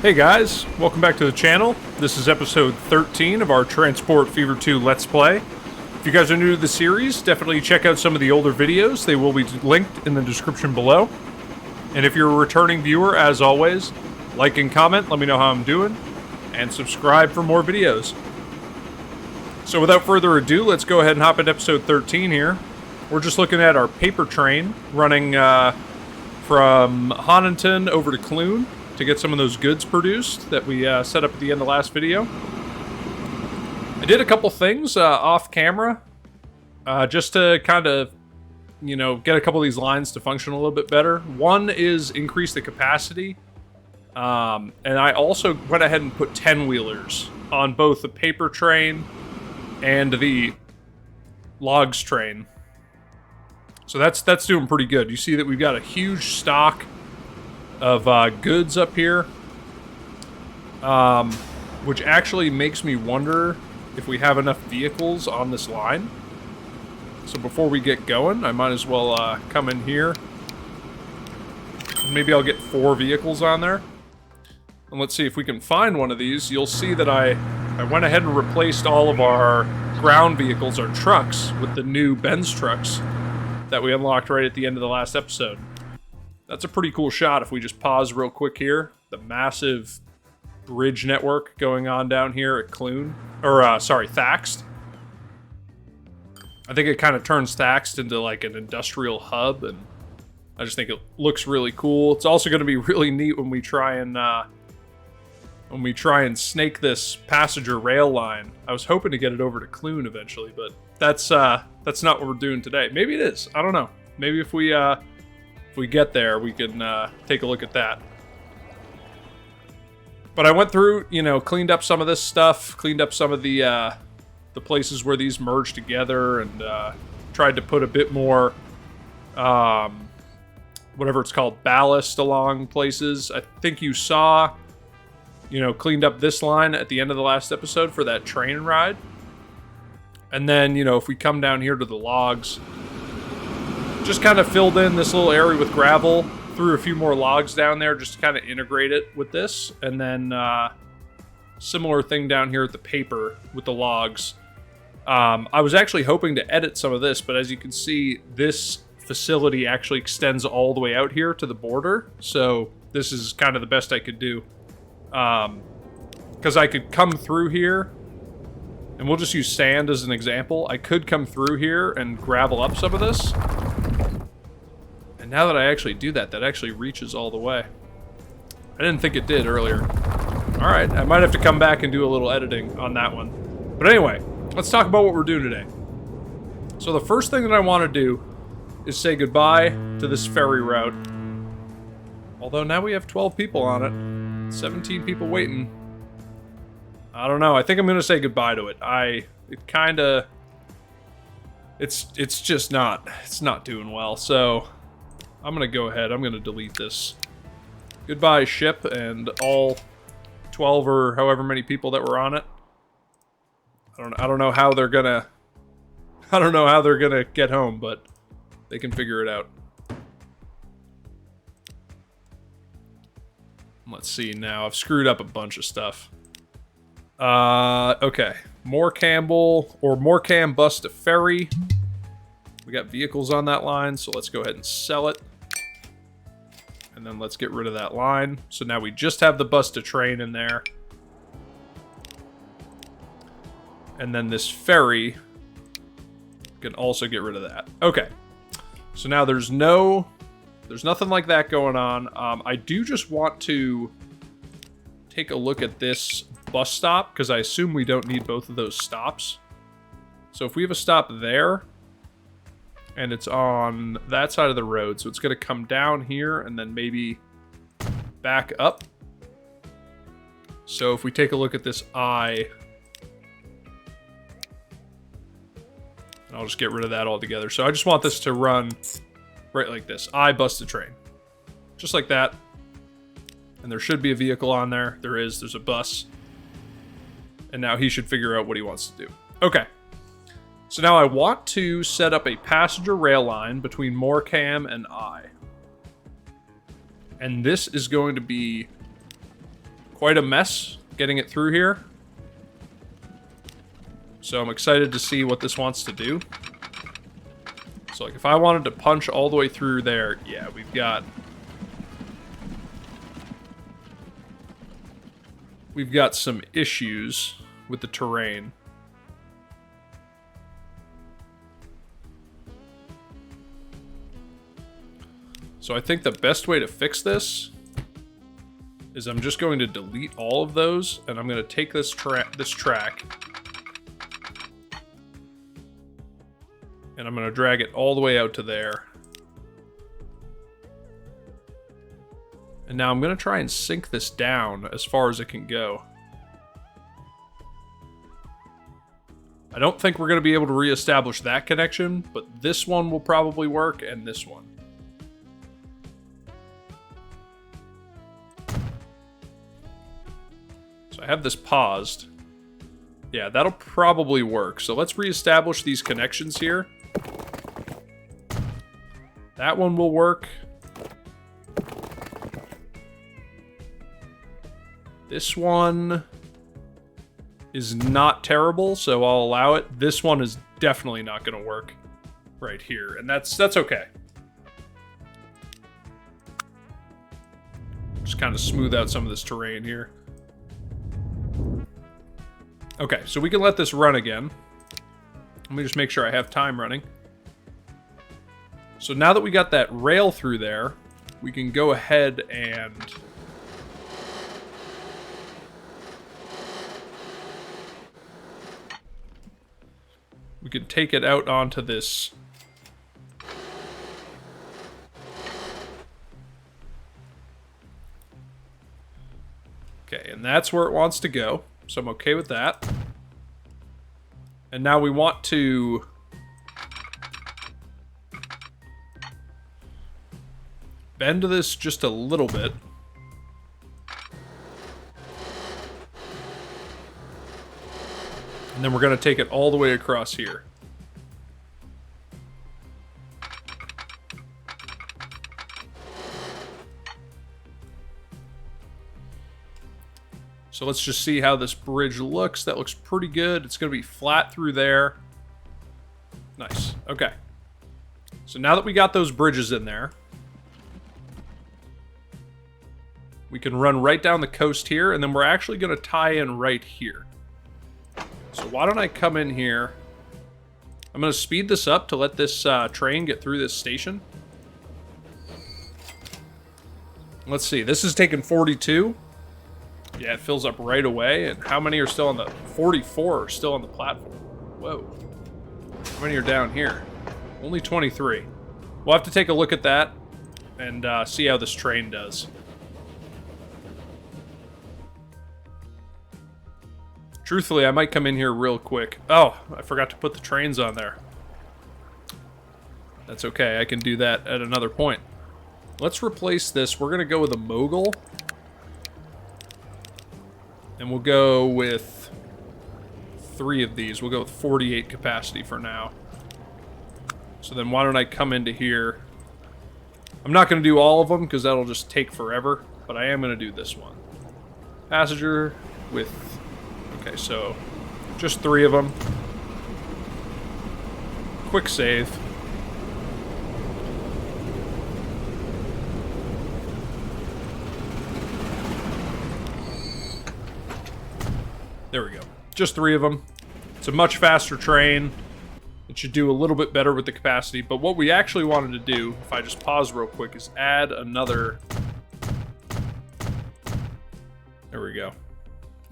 Hey guys, welcome back to the channel. This is episode 13 of our Transport Fever 2 Let's Play. If you guys are new to the series, definitely check out some of the older videos. They will be linked in the description below. And if you're a returning viewer, as always, like and comment, let me know how I'm doing, and subscribe for more videos. So without further ado, let's go ahead and hop into episode 13 here. We're just looking at our paper train running from Honiton over to Clun to get some of those goods produced that we set up at the end of the last video. I did a couple things off camera just to kind of, you know, get a couple of these lines to function a little bit better. One is increase the capacity, and I also went ahead and put 10-wheelers on both the paper train and the logs train. So that's doing pretty good. You see that we've got a huge stock of goods up here, which actually makes me wonder if we have enough vehicles on this line. So before we get going, I might as well come in here. Maybe I'll get 4 vehicles on there. And let's see if we can find one of these. You'll see that I went ahead and replaced all of our ground vehicles, our trucks, with the new Benz trucks that we unlocked right at the end of the last episode. That's a pretty cool shot if we just pause real quick here. The massive bridge network going on down here at Clun. Or, sorry, Thaxt. I think it kind of turns Thaxt into like an industrial hub, and I just think it looks really cool. It's also going to be really neat when we try and snake this passenger rail line. I was hoping to get it over to Clun eventually, but that's not what we're doing today. Maybe it is. I don't know. Maybe if we get there, we can take a look at that. But I went through, you know, cleaned up some of this stuff, cleaned up some of the places where these merge together, and tried to put a bit more, whatever it's called, ballast along places. I think you saw, you know, cleaned up this line at the end of the last episode for that train ride. And then, you know, if we come down here to the logs, just kind of filled in this little area with gravel, threw a few more logs down there just to kind of integrate it with this, and then similar thing down here at the paper with the logs. I was actually hoping to edit some of this, but as you can see, this facility actually extends all the way out here to the border, so this is kind of the best I could do. Because I could come through here, and we'll just use sand as an example. I could come through here and gravel up some of this. And now that I actually do that, that actually reaches all the way. I didn't think it did earlier. Alright, I might have to come back and do a little editing on that one. But anyway, let's talk about what we're doing today. So the first thing that I want to do is say goodbye to this ferry route. Although now we have 12 people on it. 17 people waiting. I don't know. I think I'm going to say goodbye to it. It's just not, it's not doing well. So I'm going to go ahead. I'm going to delete this. Goodbye, ship, and all 12 or however many people that were on it. I don't know how they're going to get home, but they can figure it out. Let's see now. I've screwed up a bunch of stuff. Okay. Morcambe bus to ferry. We got vehicles on that line, so let's go ahead and sell it. And then let's get rid of that line. So now we just have the bus to train in there. And then this ferry can also get rid of that. Okay. So now there's nothing like that going on. I do just want to take a look at this bus stop, because I assume we don't need both of those stops. So if we have a stop there, and it's on that side of the road, so it's going to come down here and then maybe back up. So if we take a look at this eye, and I'll just get rid of that altogether. So I just want this to run right like this. I bus to train. Just like that. And there should be a vehicle on there. There is. There's a bus. And now he should figure out what he wants to do. Okay. So now I want to set up a passenger rail line between Morcambe and I. And this is going to be quite a mess getting it through here. So I'm excited to see what this wants to do. So like if I wanted to punch all the way through there, yeah, we've got some issues with the terrain. So I think the best way to fix this is I'm just going to delete all of those, and I'm going to take this track, and I'm going to drag it all the way out to there. And now I'm going to try and sink this down as far as it can go. I don't think we're going to be able to reestablish that connection, but this one will probably work, and this one. So I have this paused. Yeah, that'll probably work. So let's reestablish these connections here. That one will work. This one is not terrible, so I'll allow it. This one is definitely not going to work right here, and that's okay. Just kind of smooth out some of this terrain here. Okay, so we can let this run again. Let me just make sure I have time running. So now that we got that rail through there, we can go ahead and we can take it out onto this. Okay, and that's where it wants to go. So I'm okay with that. And now we want to bend this just a little bit. And then we're going to take it all the way across here. So let's just see how this bridge looks. That looks pretty good. It's going to be flat through there. Nice. Okay. So now that we got those bridges in there, we can run right down the coast here, and then we're actually going to tie in right here. So why don't I come in here? I'm going to speed this up to let this train get through this station. Let's see. This is taking 42. Yeah, it fills up right away. And how many are still on the... 44 are still on the platform. Whoa. How many are down here? Only 23. We'll have to take a look at that and see how this train does. Truthfully, I might come in here real quick. Oh, I forgot to put the trains on there. That's okay. I can do that at another point. Let's replace this. We're going to go with a mogul. And we'll go with 3 of these. We'll go with 48 capacity for now. So then why don't I come into here? I'm not going to do all of them because that'll just take forever. But I am going to do this one. Passenger with... Okay, so just 3 of them. Quick save. There we go. Just 3 of them. It's a much faster train. It should do a little bit better with the capacity. But what we actually wanted to do, if I just pause real quick, is add another... There we go.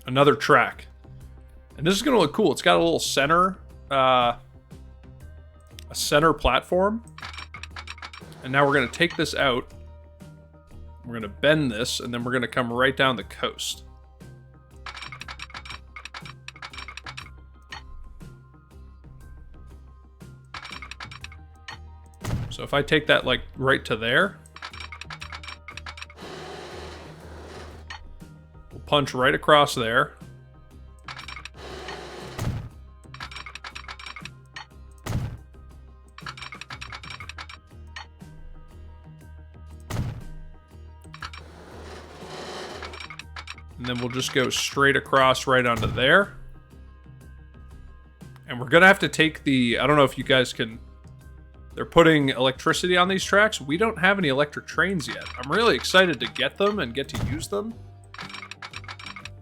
Another track. And this is going to look cool. It's got a little center... a center platform. And now we're going to take this out. We're going to bend this, and then we're going to come right down the coast. So if I take that, like, right to there, we'll punch right across there. And And then we'll just go straight across right onto there. And we're going to have to take the... I don't know if you guys can... They're putting electricity on these tracks. We don't have any electric trains yet. I'm really excited to get them and get to use them.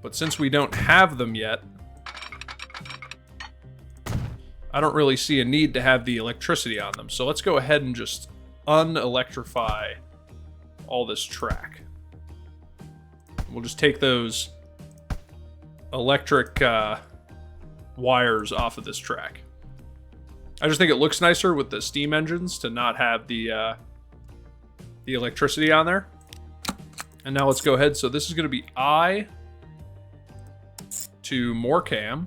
But since we don't have them yet, I don't really see a need to have the electricity on them. So let's go ahead and just unelectrify all this track. We'll just take those electric wires off of this track. I just think it looks nicer with the steam engines to not have the electricity on there. And now let's go ahead. So this is going to be I to Morcambe.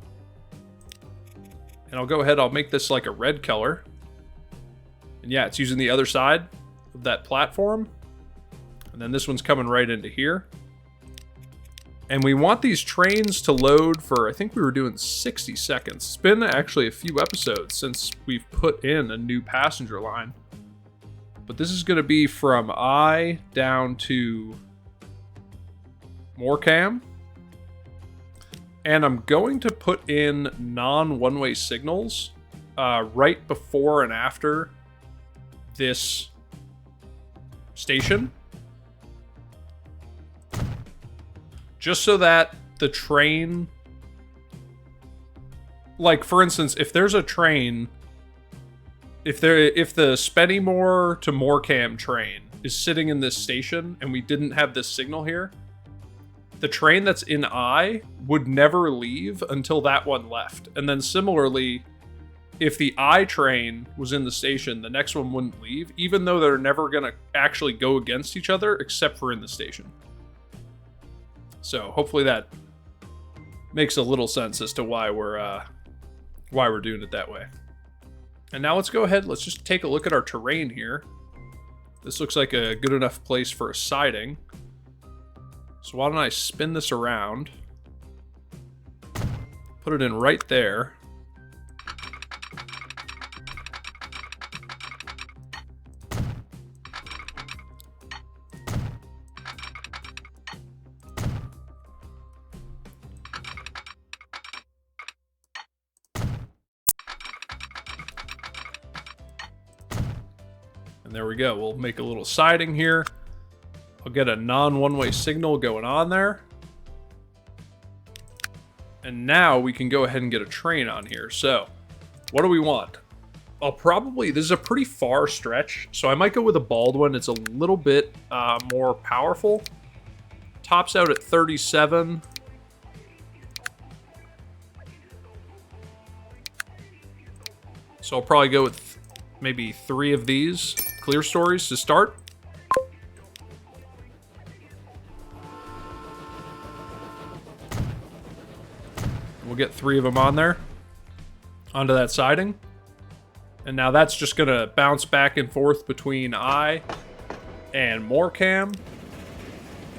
And I'll go ahead, I'll make this like a red color. And yeah, it's using the other side of that platform. And then this one's coming right into here. And we want these trains to load for, I think we were doing 60 seconds. It's been actually a few episodes since we've put in a new passenger line. But this is going to be from I down to Morcambe. And I'm going to put in non-one-way signals right before and after this station. Just so that the train... Like, for instance, if there's a train... If the Spennymoor to Morcambe train is sitting in this station and we didn't have this signal here, the train that's in I would never leave until that one left. And then similarly, if the I train was in the station, the next one wouldn't leave, even though they're never going to actually go against each other except for in the station. So hopefully that makes a little sense as to why we're doing it that way. And now let's go ahead, let's just take a look at our terrain here. This looks like a good enough place for a siding. So why don't I spin this around, put it in right there. And there we go. We'll make a little siding here. I'll get a non-one-way signal going on there. And now we can go ahead and get a train on here. So, what do we want? This is a pretty far stretch, so I might go with a Baldwin. It's a little bit more powerful. Tops out at 37. So I'll probably go with maybe 3 of these clear stories to start. We'll get 3 of them on there, onto that siding. And now that's just going to bounce back and forth between I and Morcambe.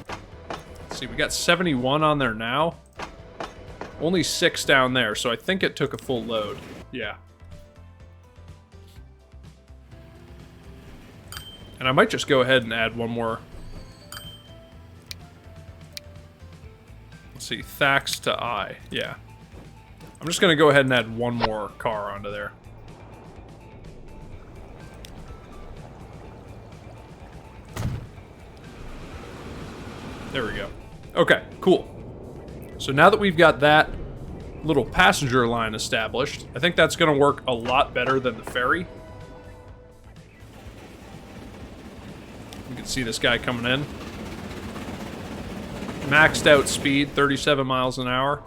Let's see, we got 71 on there now. Only 6 down there, so I think it took a full load. Yeah. And I might just go ahead and add one more. Let's see, Thax to I. Yeah. I'm just going to go ahead and add one more car onto there. There we go. Okay, cool. So now that we've got that little passenger line established, I think that's going to work a lot better than the ferry. You can see this guy coming in. Maxed out speed, 37 miles an hour.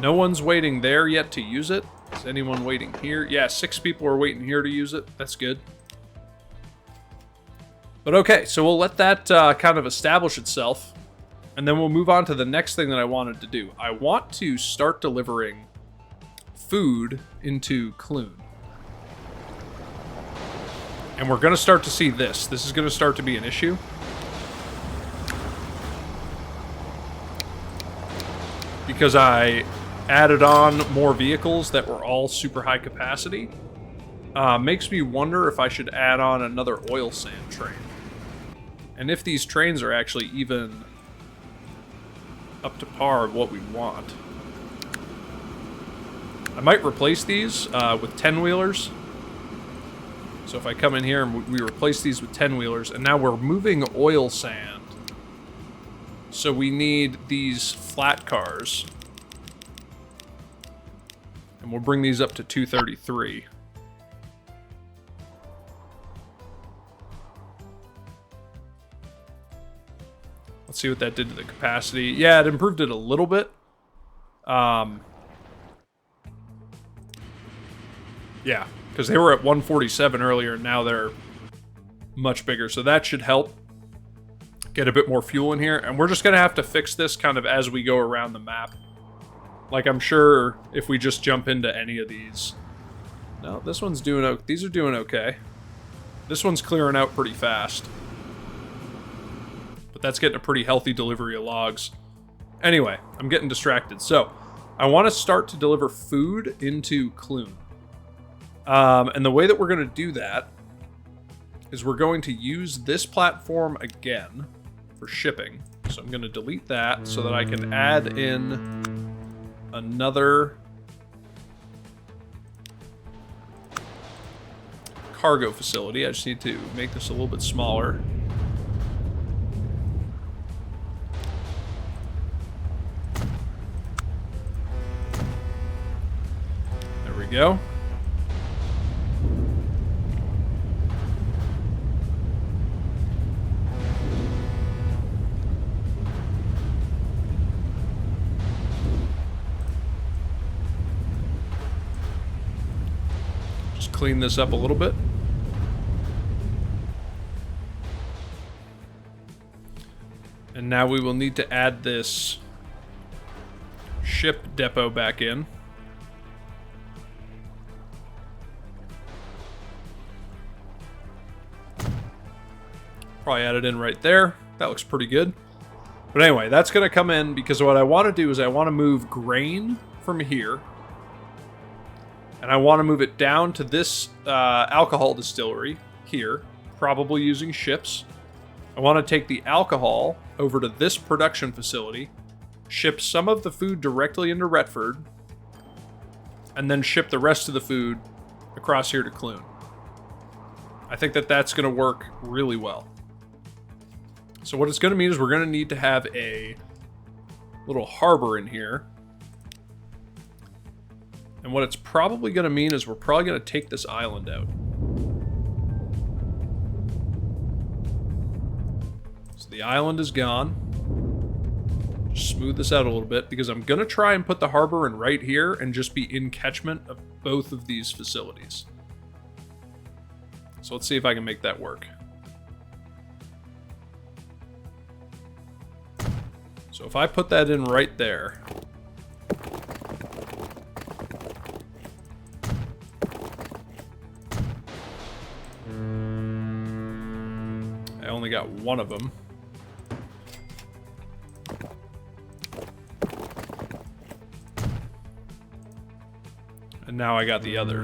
No one's waiting there yet to use it. Is anyone waiting here? Yeah, 6 people are waiting here to use it. That's good. But okay, so we'll let that kind of establish itself. And then we'll move on to the next thing that I wanted to do. I want to start delivering food into Clun. And we're going to start to see this. This is going to start to be an issue. Because I added on more vehicles that were all super high capacity. Makes me wonder if I should add on another oil sand train. And if these trains are actually even up to par of what we want. I might replace these with 10-wheelers. So if I come in here and we replace these with 10-wheelers, and now we're moving oil sand. So we need these flat cars. And we'll bring these up to 233. Let's see what that did to the capacity. Yeah, it improved it a little bit. Yeah, because they were at 147 earlier, and now they're much bigger. So that should help get a bit more fuel in here. And we're just going to have to fix this kind of as we go around the map. Like, I'm sure if we just jump into any of these... No, this one's doing okay. These are doing okay. This one's clearing out pretty fast. But that's getting a pretty healthy delivery of logs. Anyway, I'm getting distracted. So, I want to start to deliver food into Clun. And the way that we're going to do that is we're going to use this platform again for shipping. So I'm going to delete that so that I can add in another cargo facility. I just need to make this a little bit smaller. There we go. Clean this up a little bit. And now we will need to add this ship depot back in. Probably add it in right there. That looks pretty good. But anyway, that's going to come in because what I want to do is I want to move grain from here. And I want to move it down to this alcohol distillery here, probably using ships. I want to take the alcohol over to this production facility, ship some of the food directly into Retford, and then ship the rest of the food across here to Clun. I think that that's going to work really well. So what it's going to mean is we're going to need to have a little harbor in here. And what it's probably going to mean is we're probably going to take this island out. So the island is gone. Just smooth this out a little bit because I'm going to try and put the harbor in right here and just be in catchment of both of these facilities. So let's see if I can make that work. So if I put that in right there... I only got one of them. And now I got the other.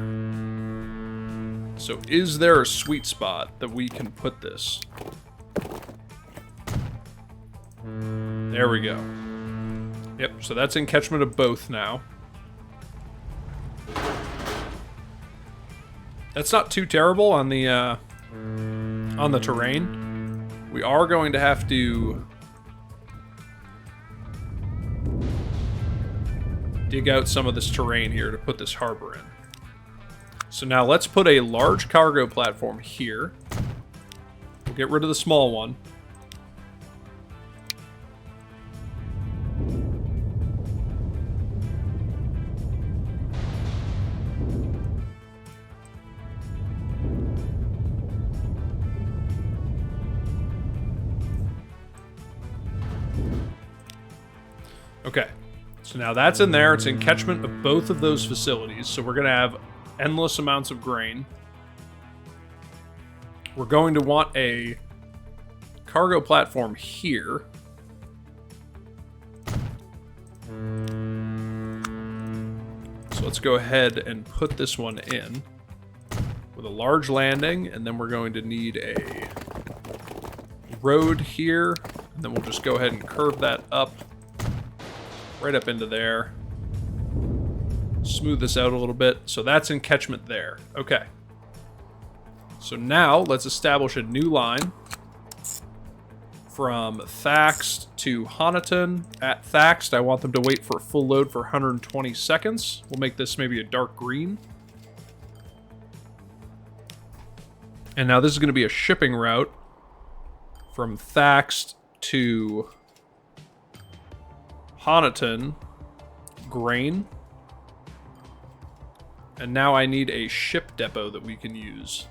So is there a sweet spot that we can put this? There we go. Yep, so that's in catchment of both now. That's not too terrible on the terrain. We are going to have to dig out some of this terrain here to put this harbor in. So now let's put a large cargo platform here. We'll get rid of the small one. Okay, so now that's in there. It's in catchment of both of those facilities, so we're going to have endless amounts of grain. We're going to want a cargo platform here. So let's go ahead and put this one in with a large landing, and then we're going to need a road here, and then we'll just go ahead and curve that up right up into there. Smooth this out a little bit. So that's in catchment there. Okay. So now let's establish a new line from Thaxt to Honiton. At Thaxt, I want them to wait for a full load for 120 seconds. We'll make this maybe a dark green. And now this is going to be a shipping route from Thaxt to Honiton, grain. And now I need a ship depot that we can use.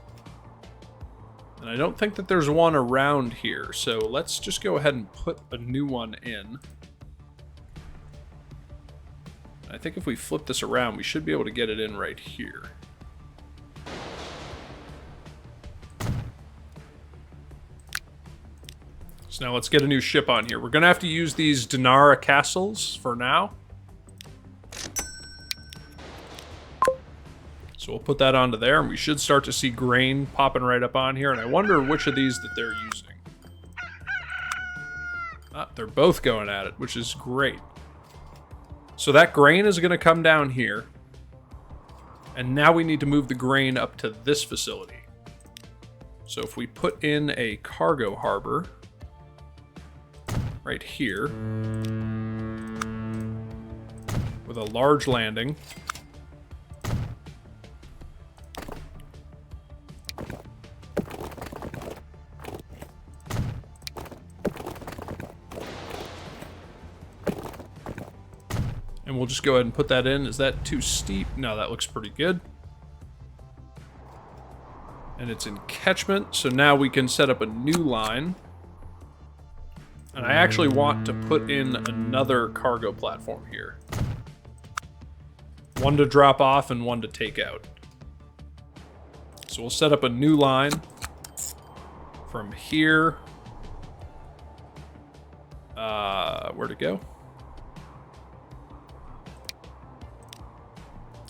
And I don't think that there's one around here, so let's just go ahead and put a new one in. I think if we flip this around, we should be able to get it in right here. So now let's get a new ship on here. We're going to have to use these Dinara castles for now. So we'll put that onto there, and we should start to see grain popping right up on here. And I wonder which of these that they're using. They're both going at it, which is great. So that grain is going to come down here. And now we need to move the grain up to this facility. So if we put in a cargo harbor right here with a large landing. And we'll just go ahead and put that in. Is that too steep? No, that looks pretty good. And it's in catchment, so now we can set up a new line. And I actually want to put in another cargo platform here. One to drop off and one to take out. So we'll set up a new line from here. Where to go?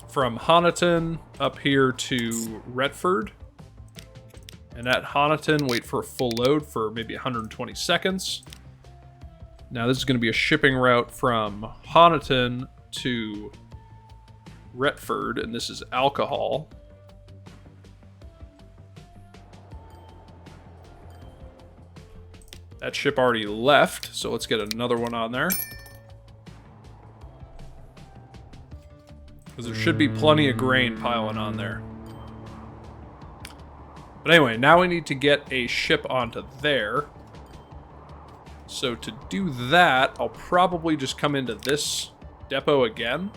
From Honiton up here to Retford. And at Honiton, wait for a full load for maybe 120 seconds. Now this is going to be a shipping route from Honiton to Retford, and this is alcohol. That ship already left, so let's get another one on there. Because there should be plenty of grain piling on there. But anyway, now we need to get a ship onto there. So to do that, I'll probably just come into this depot again.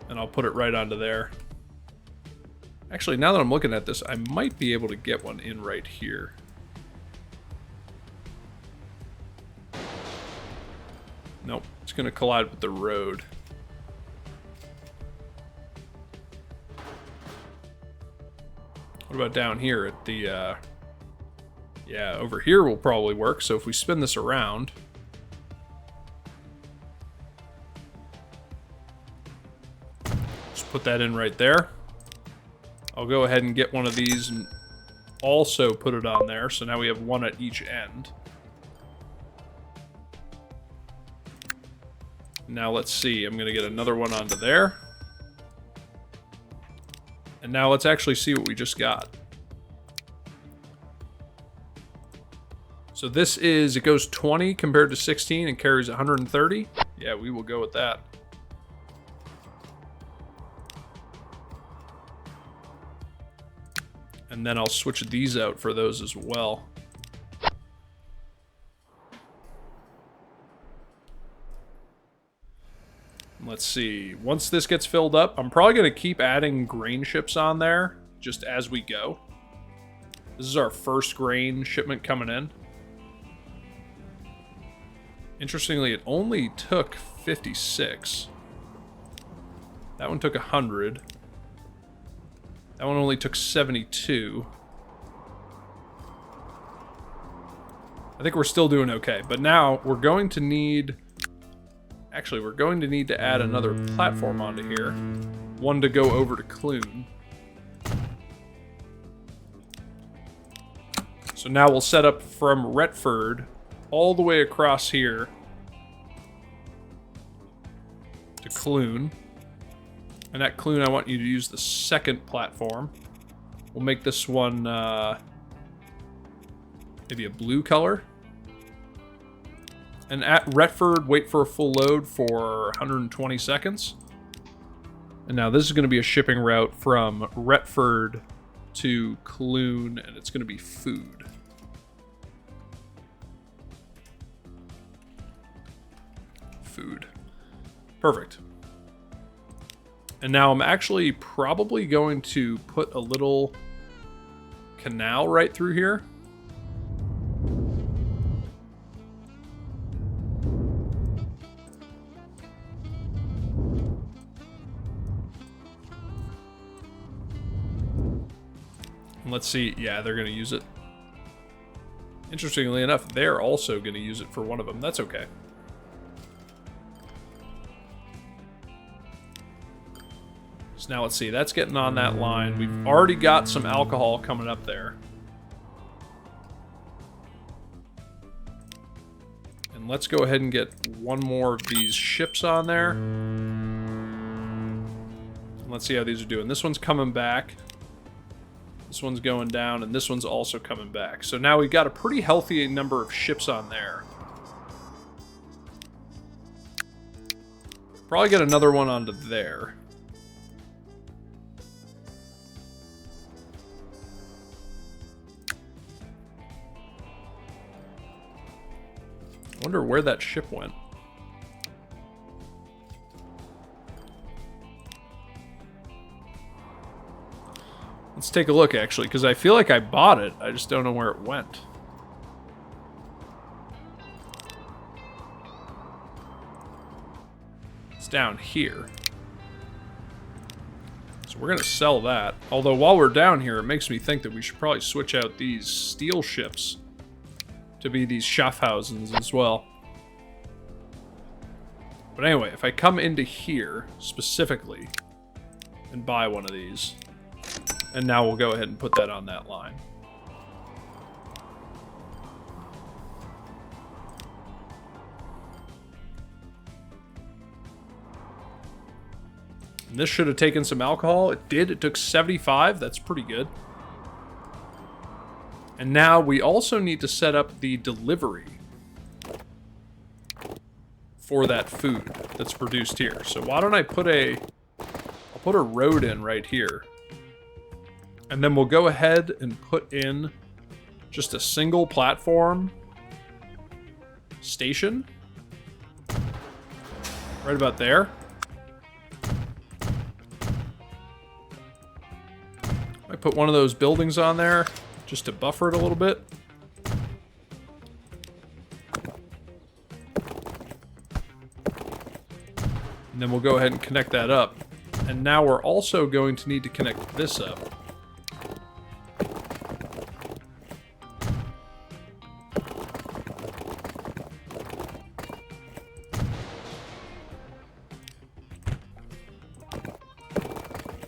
And I'll put it right onto there. Actually, now that I'm looking at this, I might be able to get one in right here. Nope, it's going to collide with the road. What about down here at the, yeah, over here will probably work. So if we spin this around. Just put that in right there. I'll go ahead and get one of these and also put it on there. So now we have one at each end. Now let's see. I'm going to get another one onto there. And now let's actually see what we just got. So this is, it goes 20 compared to 16 and carries 130. Yeah, we will go with that. And then I'll switch these out for those as well. Let's see. Once this gets filled up, I'm probably going to keep adding grain ships on there just as we go. This is our first grain shipment coming in. Interestingly, it only took 56. That one took 100. That one only took 72. I think we're still doing okay. But now we're going to need... Actually, we're going to need to add another platform onto here. One to go over to Clun. So now we'll set up from Retford all the way across here to Clun. And at Clun, I want you to use the second platform. We'll make this one maybe a blue color. And at Retford, wait for a full load for 120 seconds. And now this is going to be a shipping route from Retford to Clun, and it's going to be food. Food. Perfect. And now I'm actually probably going to put a little canal right through here. And let's see. Yeah, they're going to use it. Interestingly enough, they're also going to use it for one of them. That's okay. So now let's see. That's getting on that line. We've already got some alcohol coming up there. And let's go ahead and get one more of these ships on there. And let's see how these are doing. This one's coming back. This one's going down, and this one's also coming back. So now we've got a pretty healthy number of ships on there. Probably get another one onto there. I wonder where that ship went. Let's take a look, actually, because I feel like I bought it. I just don't know where it went. It's down here. So we're going to sell that. Although, while we're down here, it makes me think that we should probably switch out these steel ships to be these Schaffhausens as well. But anyway, if I come into here, specifically, and buy one of these... And now we'll go ahead and put that on that line. And this should have taken some alcohol. It did. It took 75. That's pretty good. And now we also need to set up the delivery for that food that's produced here. So why don't I put I'll put a road in right here. And then we'll go ahead and put in just a single platform station. Right about there. I put one of those buildings on there just to buffer it a little bit. And then we'll go ahead and connect that up. And now we're also going to need to connect this up.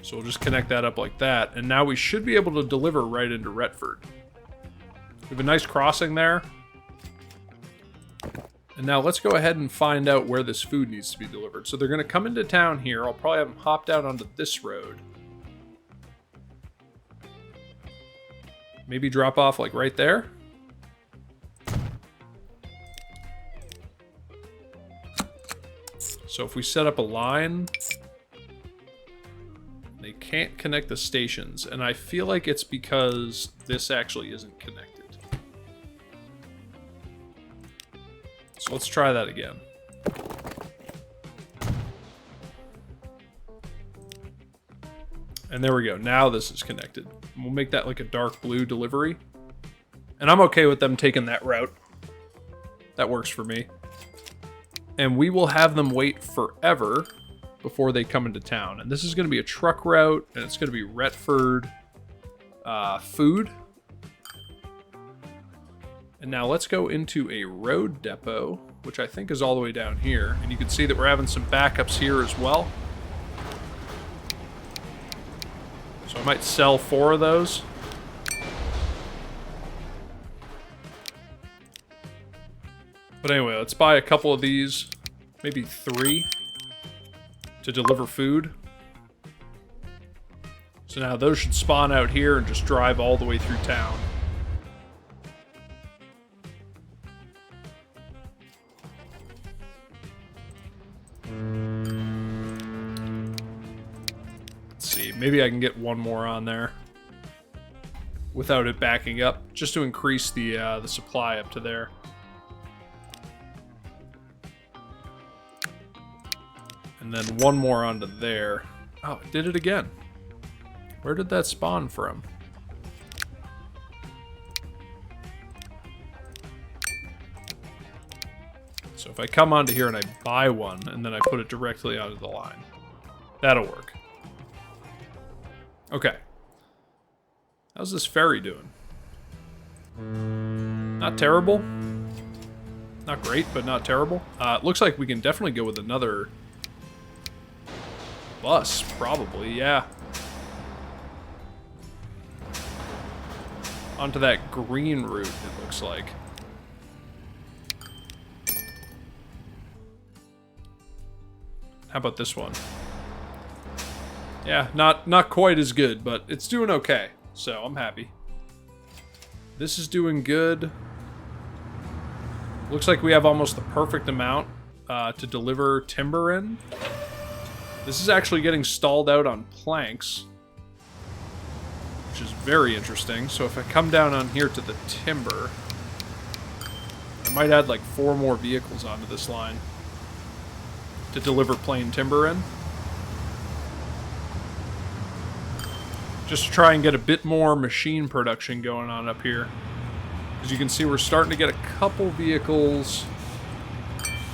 So we'll just connect that up like that, and now we should be able to deliver right into Retford. We have a nice crossing there. And now let's go ahead and find out where this food needs to be delivered. So they're going to come into town here. I'll probably have them hop down onto this road. Maybe drop off like right there. So if we set up a line... They can't connect the stations, and I feel like it's because this actually isn't connected. So let's try that again. And there we go. Now this is connected. We'll make that like a dark blue delivery. And I'm okay with them taking that route. That works for me. And we will have them wait forever before they come into town. And this is going to be a truck route, and it's going to be Retford food. And now let's go into a road depot, which I think is all the way down here. And you can see that we're having some backups here as well. So I might sell 4 of those. But anyway, let's buy a couple of these, maybe 3, to deliver food. So now those should spawn out here and just drive all the way through town. Let's see, maybe I can get one more on there without it backing up, just to increase the supply up to there. And then one more onto there. Oh, it did it again. Where did that spawn from? So if I come onto here and I buy one, and then I put it directly onto the line, that'll work. Okay. How's this ferry doing? Not terrible. Not great, but not terrible. It looks like we can definitely go with another bus, probably, yeah. Onto that green route, it looks like. How about this one? Yeah, not quite as good, but it's doing okay, so I'm happy. This is doing good. Looks like we have almost the perfect amount to deliver timber in. This is actually getting stalled out on planks, which is very interesting. So if I come down on here to the timber, I might add like 4 more vehicles onto this line to deliver plain timber in. Just to try and get a bit more machine production going on up here. As you can see, we're starting to get a couple vehicles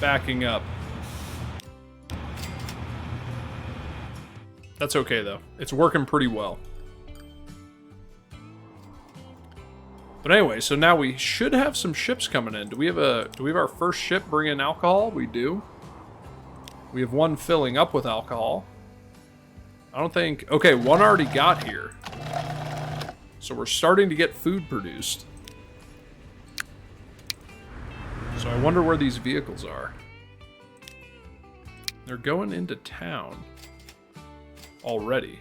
backing up. That's okay though. It's working pretty well. But anyway, so now we should have some ships coming in. Do we have our first ship bringing alcohol? We do. We have one filling up with alcohol. I don't think... Okay, one already got here. So we're starting to get food produced. So I wonder where these vehicles are. They're going into town already.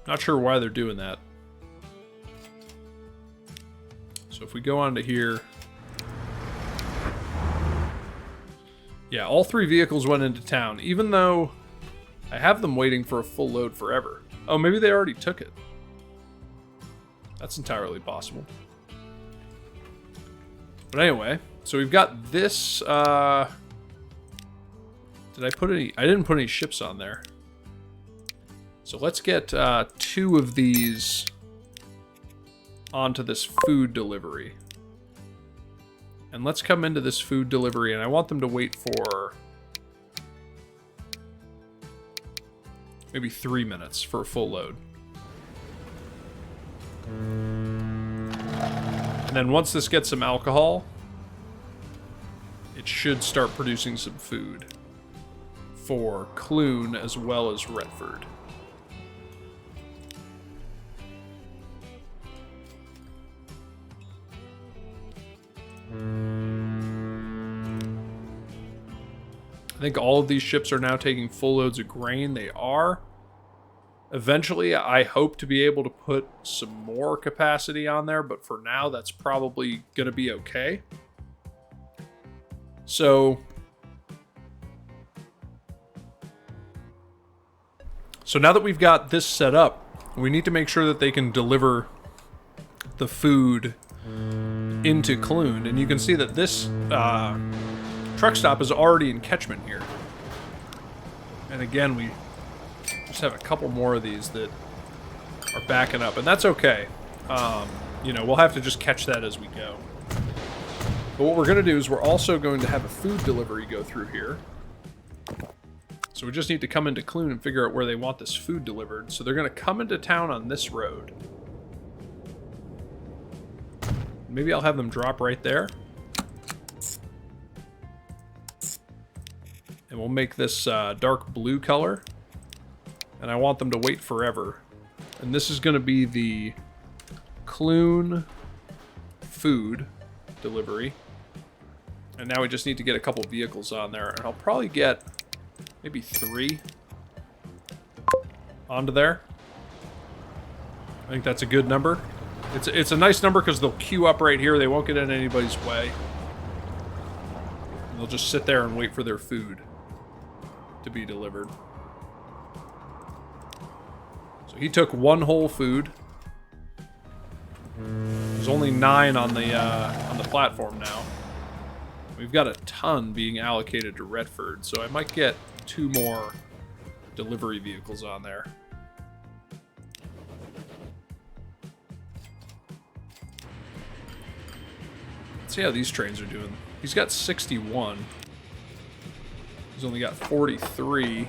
Not sure why they're doing that. So if we go on to here... Yeah, all 3 vehicles went into town, even though I have them waiting for a full load forever. Oh, maybe they already took it. That's entirely possible. But anyway, so we've got this... Did I put any... I didn't put any ships on there. So let's get 2 of these onto this food delivery. And let's come into this food delivery, and I want them to wait for maybe 3 minutes for a full load. And then once this gets some alcohol, it should start producing some food for Clun as well as Retford. I think all of these ships are now taking full loads of grain. They are. Eventually, I hope to be able to put some more capacity on there, but for now, that's probably going to be okay. So now that we've got this set up, we need to make sure that they can deliver the food into Clun. And you can see that this truck stop is already in catchment here. And again, we just have a couple more of these that are backing up, and that's okay. You know, we'll have to just catch that as we go. But what we're going to do is we're also going to have a food delivery go through here. So we just need to come into Clun and figure out where they want this food delivered. So they're going to come into town on this road. Maybe I'll have them drop right there. And we'll make this dark blue color. And I want them to wait forever. And this is going to be the Clun food delivery. And now we just need to get a couple vehicles on there. And I'll probably get maybe 3 onto there. I think that's a good number. It's a nice number because they'll queue up right here. They won't get in anybody's way. They'll just sit there and wait for their food to be delivered. So he took 1 whole food. There's only 9 on the platform now. We've got a ton being allocated to Retford, so I might get 2 more delivery vehicles on there. Let's see how these trains are doing. He's got 61. He's only got 43.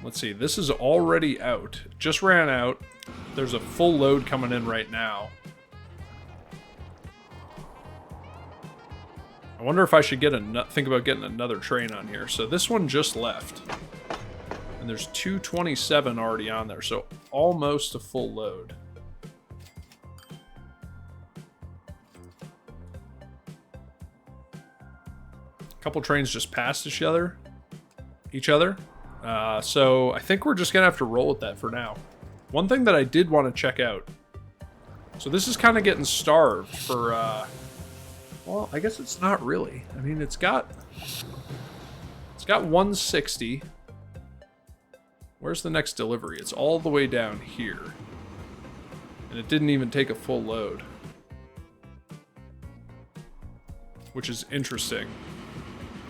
Let's see, this is already out. Just ran out. There's a full load coming in right now. I wonder if I should think about getting another train on here. So this one just left. And there's 227 already on there, so almost a full load. A couple trains just passed each other. So I think we're just gonna have to roll with that for now. One thing that I did want to check out. So this is kind of getting starved for, well, I guess it's not really. I mean, it's got 160. Where's the next delivery? It's all the way down here. And it didn't even take a full load. Which is interesting.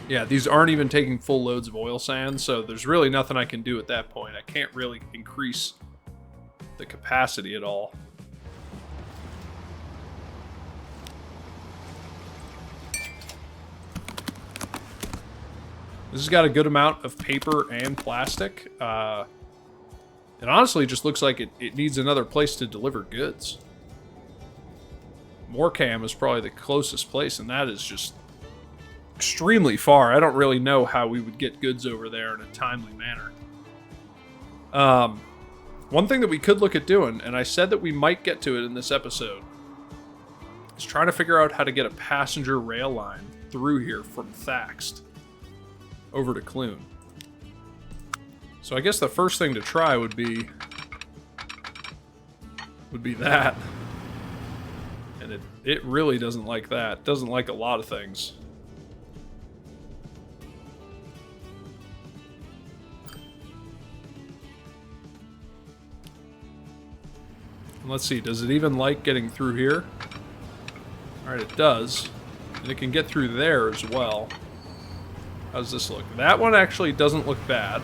Yeah, these aren't even taking full loads of oil sand, so there's really nothing I can do at that point. I can't really increase the capacity at all. This has got a good amount of paper and plastic. It honestly just looks like it needs another place to deliver goods. Morcambe is probably the closest place, and that is just extremely far. I don't really know how we would get goods over there in a timely manner. One thing that we could look at doing, and I said that we might get to it in this episode, is trying to figure out how to get a passenger rail line through here from Thaxt over to Clun. So I guess the first thing to try would be that. And it really doesn't like that. It doesn't like a lot of things. And let's see, does it even like getting through here? Alright, it does. And it can get through there as well. How does this look? That one actually doesn't look bad.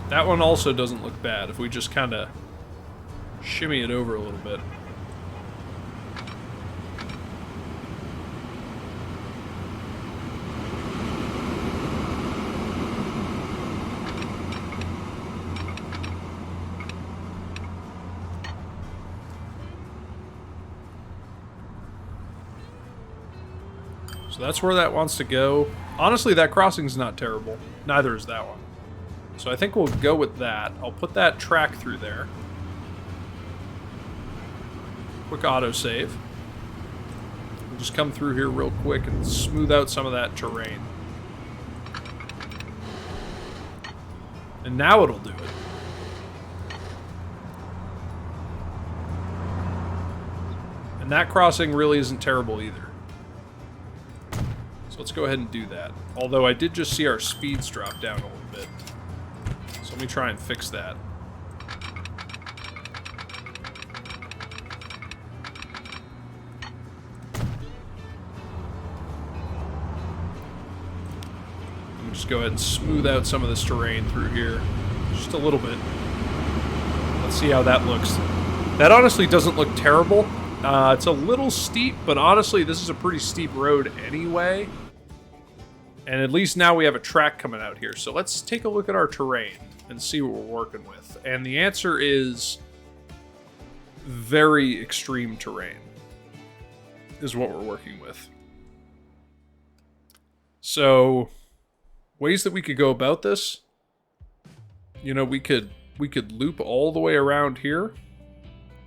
That one also doesn't look bad if we just kind of shimmy it over a little bit. So that's where that wants to go. Honestly, that crossing's not terrible. Neither is that one. So I think we'll go with that. I'll put that track through there. Quick autosave. We'll just come through here real quick and smooth out some of that terrain. And now it'll do it. And that crossing really isn't terrible either. So let's go ahead and do that. Although I did just see our speeds drop down a little bit. So let me try and fix that. Let me just go ahead and smooth out some of this terrain through here. Just a little bit. Let's see how that looks. That honestly doesn't look terrible. It's a little steep, but honestly, this is a pretty steep road anyway. And at least now we have a track coming out here. So let's take a look at our terrain and see what we're working with. And the answer is very extreme terrain is what we're working with. So ways that we could go about this, you know, we could loop all the way around here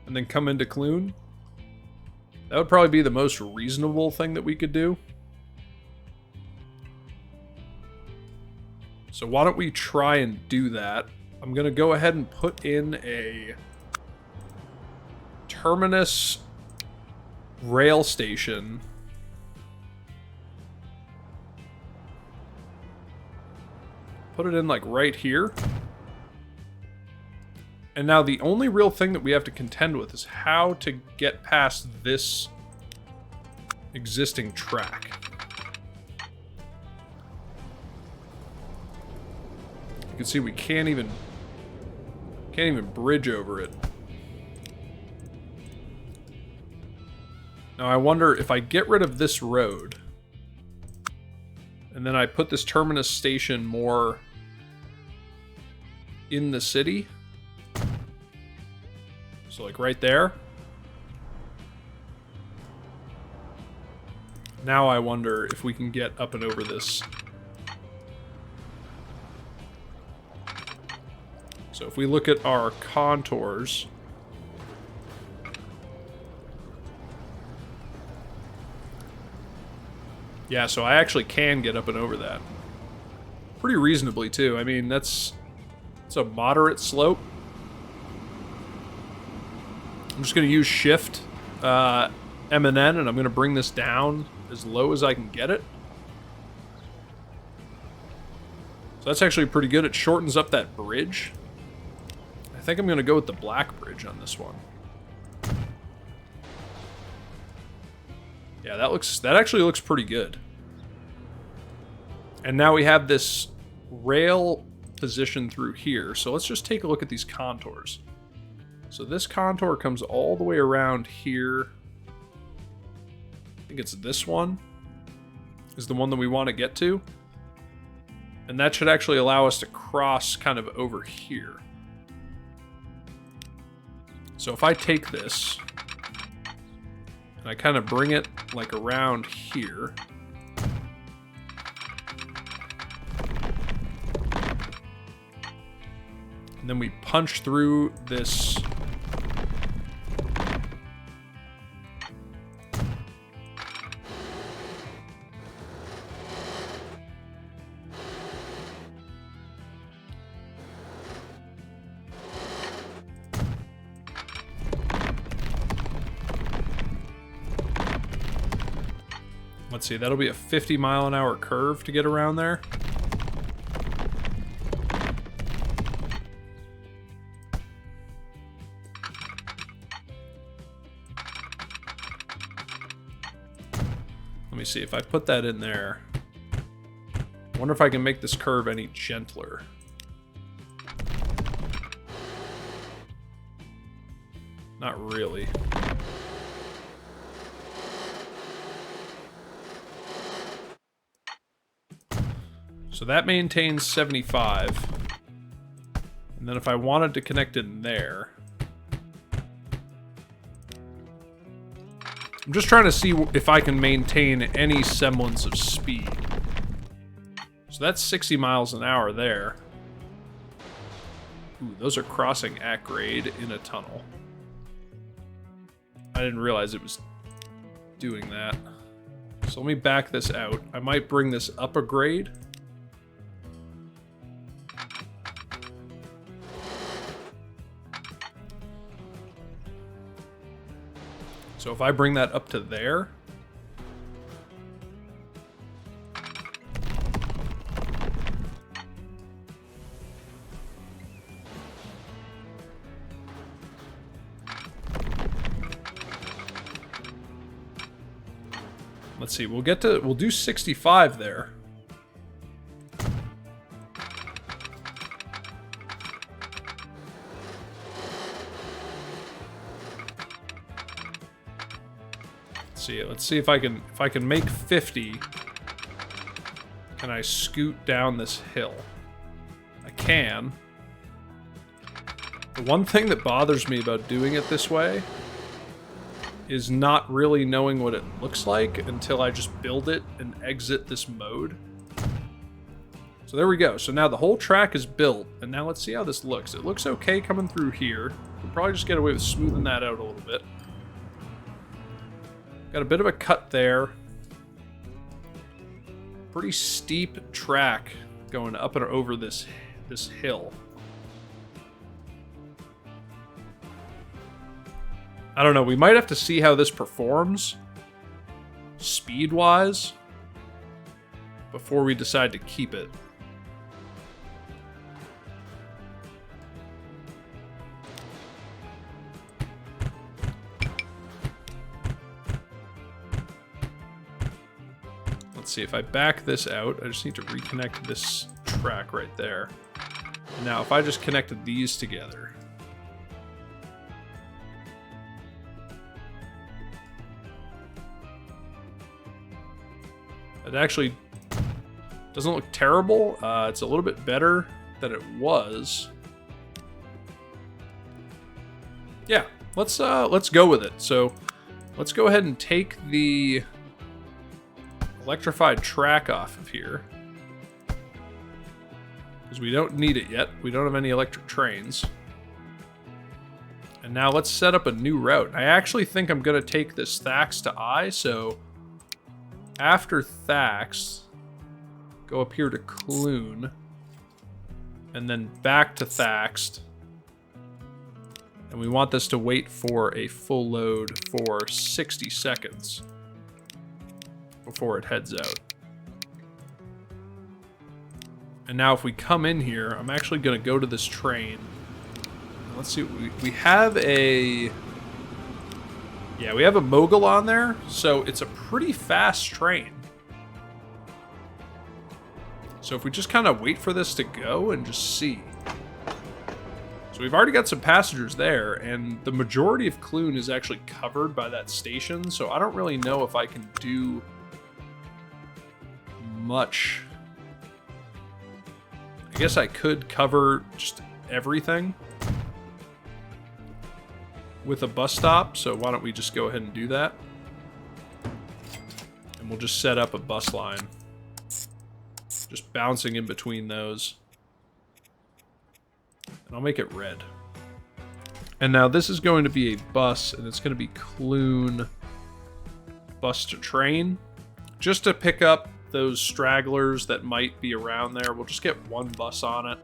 and then come into Clun. That would probably be the most reasonable thing that we could do. So why don't we try and do that? I'm going to go ahead and put in a terminus rail station. Put it in like right here. And now the only real thing that we have to contend with is how to get past this existing track. You can see we can't even bridge over it. Now I wonder if I get rid of this road and then I put this terminus station more in the city. So like right there. Now I wonder if we can get up and over this. So if we look at our contours, yeah, so I actually can get up and over that. Pretty reasonably too. I mean, it's a moderate slope. I'm just going to use Shift M and N, and I'm going to bring this down as low as I can get it. So that's actually pretty good. It shortens up that bridge. I think I'm going to go with the black bridge on this one. Yeah, that actually looks pretty good. And now we have this rail position through here. So let's just take a look at these contours. So this contour comes all the way around here. I think it's this one is the one that we want to get to. And that should actually allow us to cross kind of over here. So if I take this and I kind of bring it like around here. And then we punch through this let's see, that'll be a 50-mile-an-hour curve to get around there. Let me see, if I put that in there, I wonder if I can make this curve any gentler. Not really. So that maintains 75. And then if I wanted to connect in there, I'm just trying to see if I can maintain any semblance of speed. So that's 60 miles an hour there. Ooh, those are crossing at grade in a tunnel. I didn't realize it was doing that. So let me back this out. I might bring this up a grade. So if I bring that up to there, let's see, we'll do 65 there. Let's see if I can make 50 Can I scoot down this hill? I can. The one thing that bothers me about doing it this way is not really knowing what it looks like until I just build it and exit this mode. So there we go. So now the whole track is built, and now let's see how this looks. It looks okay coming through here. We'll probably just get away with smoothing that out a little bit. Got a bit of a cut there. Pretty steep track going up and over this hill. I don't know. We might have to see how this performs speed-wise before we decide to keep it. Let's see, if I back this out, I just need to reconnect this track right there. And now if I just connected these together. It actually doesn't look terrible. It's a little bit better than it was. Yeah, let's go with it. So let's go ahead and take the electrified track off of here, because we don't need it yet. We don't have any electric trains. And now let's set up a new route. I actually think I'm going to take this Thax to I, so after Thax, go up here to Clun, and then back to Thax. And we want this to wait for a full load for 60 seconds before it heads out. And now if we come in here, I'm actually going to go to this train. Let's see, we have a... Yeah, we have a mogul on there, so it's a pretty fast train. So if we just kind of wait for this to go and just see. So we've already got some passengers there, and the majority of Clun is actually covered by that station, so I don't really know if I can do much. I guess I could cover just everything with a bus stop, so why don't we just go ahead and do that? And we'll just set up a bus line. Just bouncing in between those. And I'll make it red. And now this is going to be a bus, and it's going to be Clun bus to train. Just to pick up those stragglers that might be around there. We'll just get one bus on it.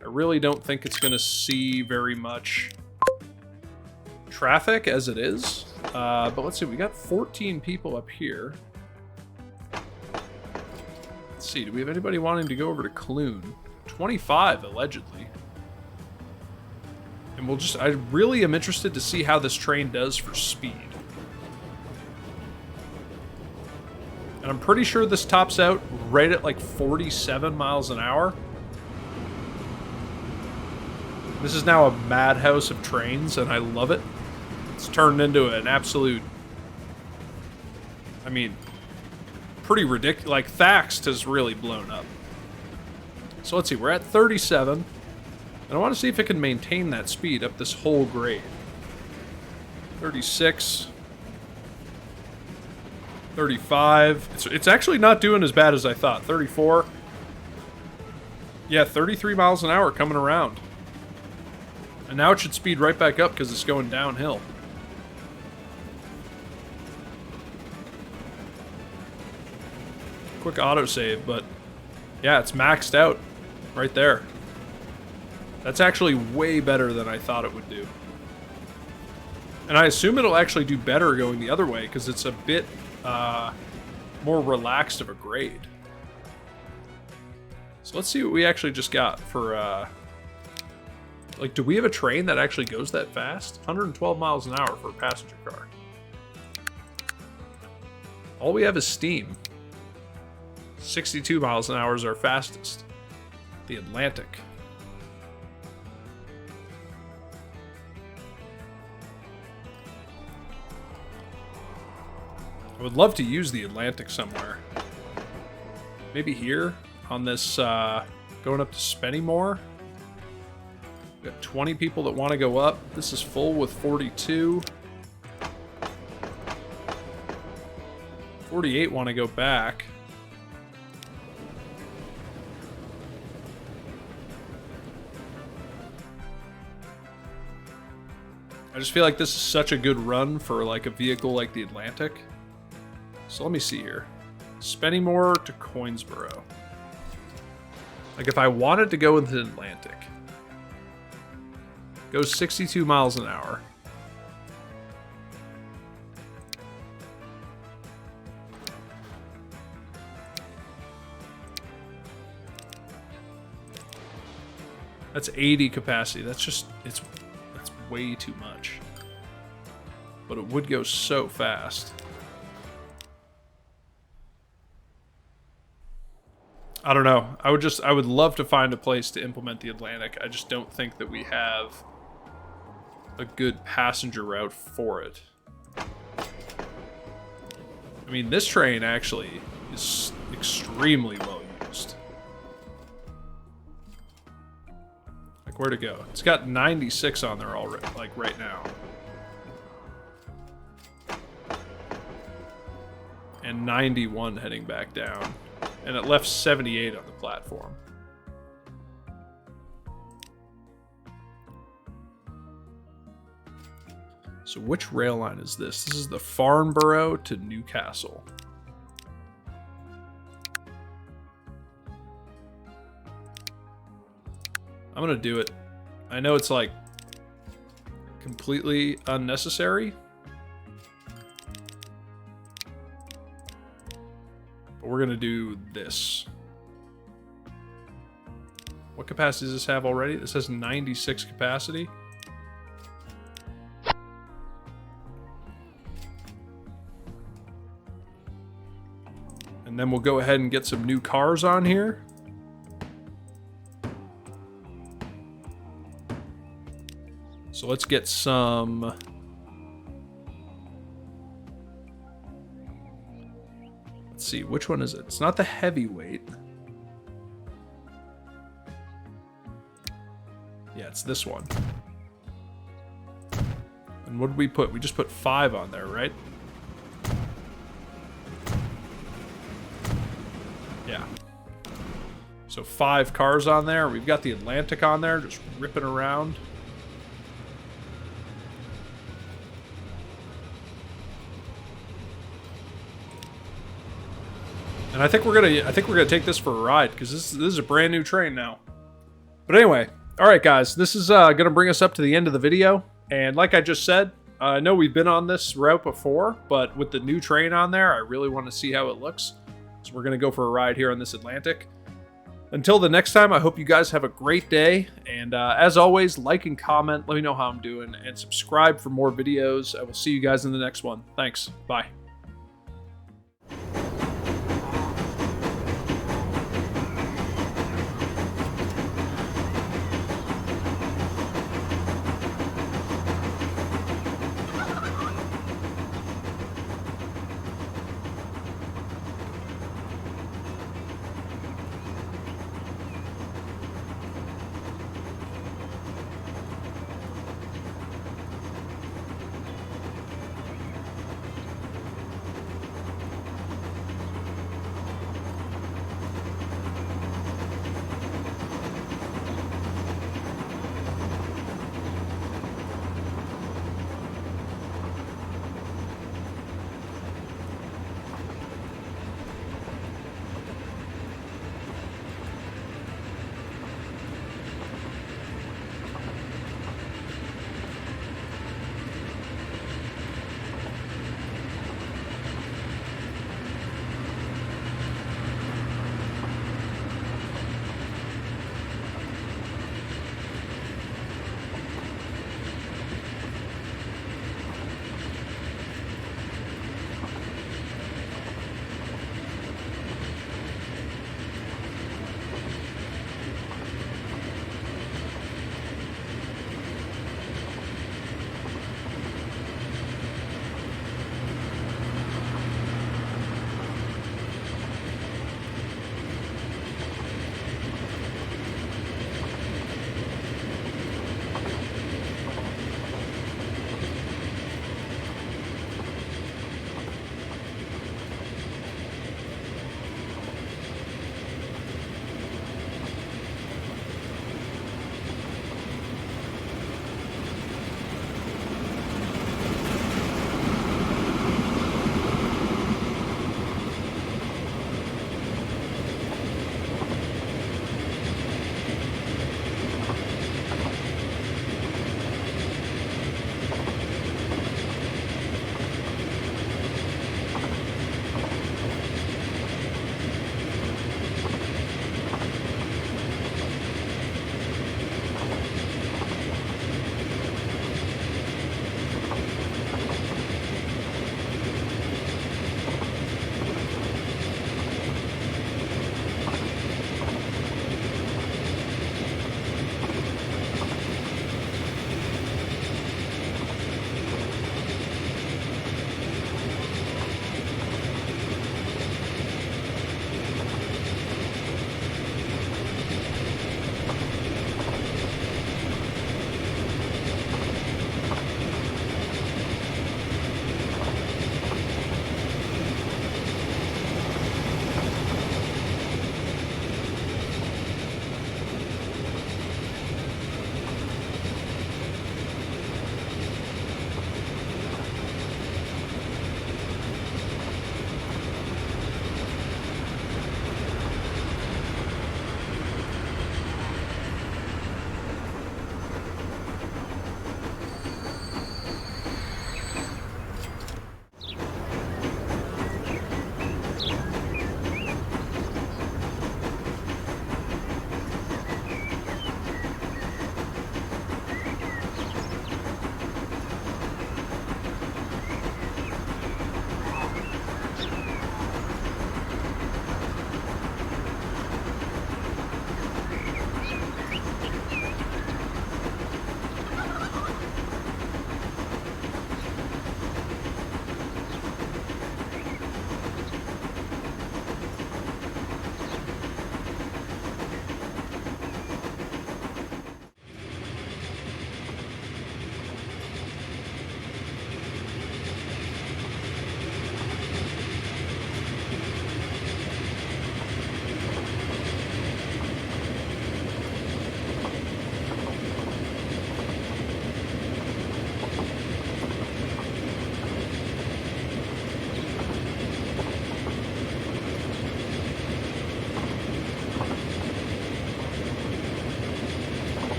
I really don't think it's going to see very much traffic as it is. But let's see, we got 14 people up here. Let's see, do we have anybody wanting to go over to Clun? 25, allegedly. And we'll just, I really am interested to see how this train does for speed. And I'm pretty sure this tops out right at like 47 miles an hour. This is now a madhouse of trains, and I love it. It's turned into an absolute, I mean, pretty ridiculous. Like, Thaxt has really blown up. So let's see, we're at 37. And I want to see if it can maintain that speed up this whole grade. 36. 35. It's actually not doing as bad as I thought. 34. Yeah, 33 miles an hour coming around. And now it should speed right back up because it's going downhill. Quick autosave, but yeah, it's maxed out right there. That's actually way better than I thought it would do. And I assume it'll actually do better going the other way because it's a bit more relaxed of a grade. So let's see what we actually just got for, like, do we have a train that actually goes that fast? 112 miles an hour for a passenger car. All we have is steam. 62 miles an hour is our fastest. The Atlantic. I would love to use the Atlantic somewhere. maybe here on this going up to Spennymoor. We got 20 people that want to go up. This is full with 42. 48 want to go back. I just feel like this is such a good run for like a vehicle like the Atlantic. So let me see here. Spennymoor to Coinsborough. Like if I wanted to go with the Atlantic. Goes 62 miles an hour. That's 80 capacity. That's just, that's way too much. But it would go so fast. I don't know. I would love to find a place to implement the Atlantic. I just don't think that we have a good passenger route for it. I mean, this train actually is extremely well used. Like, where to go? It's got 96 on there already, like right now. And 91 heading back down. And it left 78 on the platform. So which rail line is this? This is the Farnborough to Newcastle. I'm gonna do it. I know it's like completely unnecessary. But we're gonna do this. What capacity does this have already? This has 96 capacity. And then we'll go ahead and get some new cars on here. So let's get some... Let's see, which one is it? It's not the heavyweight. Yeah, it's this one. And what did we put? We just put 5 on there, right? Yeah. So 5 cars on there. We've got the Atlantic on there, just ripping around. And I think we're gonna take this for a ride because this is a brand new train now. But anyway, all right, guys, this is gonna bring us up to the end of the video. And like I just said, I know we've been on this route before, but with the new train on there, I really want to see how it looks. So we're gonna go for a ride here on this Atlantic. Until the next time, I hope you guys have a great day. And as always, like and comment, let me know how I'm doing, and subscribe for more videos. I will see you guys in the next one. Thanks. Bye.